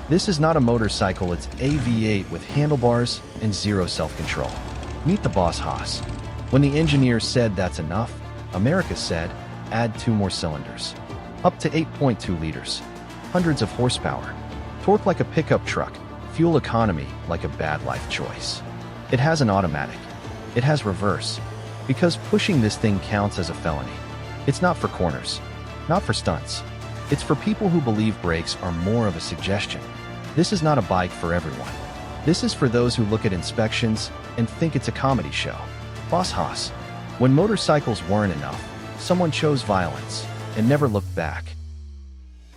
This is not a motorcycle, it's a V8 with handlebars and zero self-control. Meet the boss Haas. When the engineers said that's enough, America said, add 2 more cylinders. Up to 8.2 liters. Hundreds of horsepower. Torque like a pickup truck. Fuel economy like a bad life choice. It has an automatic. It has reverse. Because pushing this thing counts as a felony. It's not for corners. Not for stunts. It's for people who believe brakes are more of a suggestion. This is not a bike for everyone. This is for those who look at inspections and think it's a comedy show. Boss Haas. When motorcycles weren't enough, someone chose violence and never looked back.